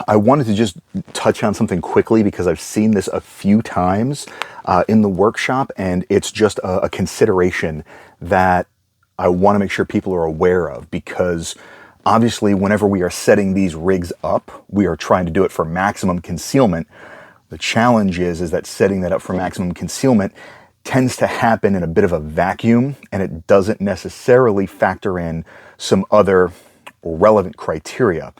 I wanted to just touch on something quickly because I've seen this a few times in the workshop, and it's just a consideration that I want to make sure people are aware of, because obviously whenever we are setting these rigs up, we are trying to do it for maximum concealment. The challenge is that setting that up for maximum concealment tends to happen in a bit of a vacuum, and it doesn't necessarily factor in some other relevant criteria.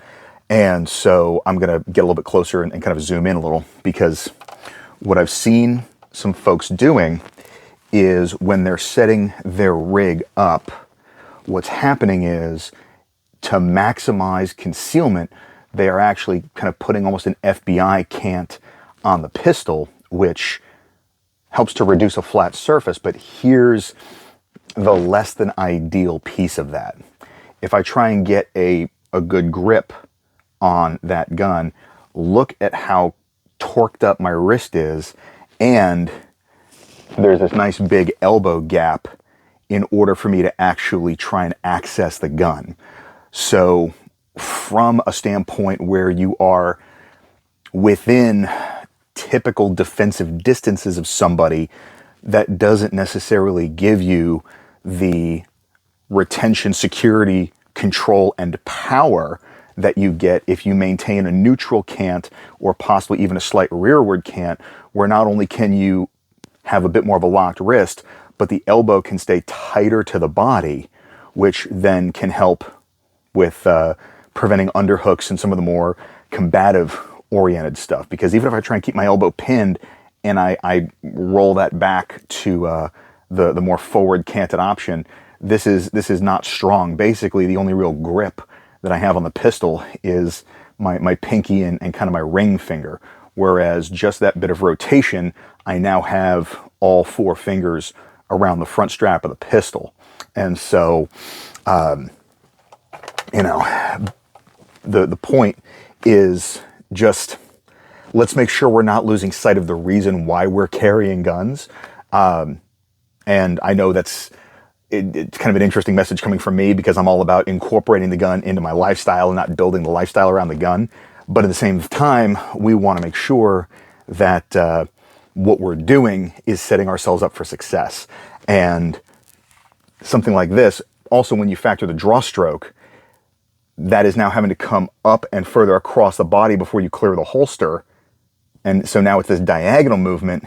And so I'm going to get a little bit closer and kind of zoom in a little, because what I've seen some folks doing is when they're setting their rig up, what's happening is, to maximize concealment, they are actually kind of putting almost an FBI cant on the pistol, which helps to reduce a flat surface. But here's the less than ideal piece of that. If I try and get a good grip on that gun, look at how torqued up my wrist is, and there's this nice big elbow gap in order for me to actually try and access the gun. So from a standpoint where you are within typical defensive distances of somebody, that doesn't necessarily give you the retention, security, control, and power that you get if you maintain a neutral cant, or possibly even a slight rearward cant, where not only can you have a bit more of a locked wrist, but the elbow can stay tighter to the body, which then can help with preventing underhooks and some of the more combative oriented stuff. Because even if I try and keep my elbow pinned and I roll that back to the more forward canted option, this is not strong. Basically, the only real grip that I have on the pistol is my pinky and kind of my ring finger. Whereas just that bit of rotation, I now have all four fingers around the front strap of the pistol. And so, the point is just, let's make sure we're not losing sight of the reason why we're carrying guns. And I know it's kind of an interesting message coming from me, because I'm all about incorporating the gun into my lifestyle and not building the lifestyle around the gun. But at the same time, we want to make sure that what we're doing is setting ourselves up for success. And something like this, also when you factor the draw stroke, that is now having to come up and further across the body before you clear the holster. And so now it's this diagonal movement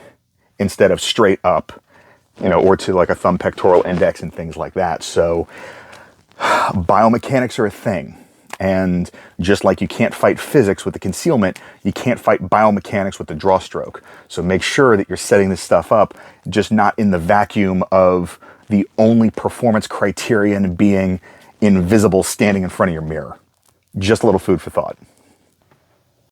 instead of straight up, or to like a thumb pectoral index and things like that. So biomechanics are a thing. And just like you can't fight physics with the concealment, you can't fight biomechanics with the draw stroke. So make sure that you're setting this stuff up, just not in the vacuum of the only performance criterion being invisible standing in front of your mirror. Just a little food for thought.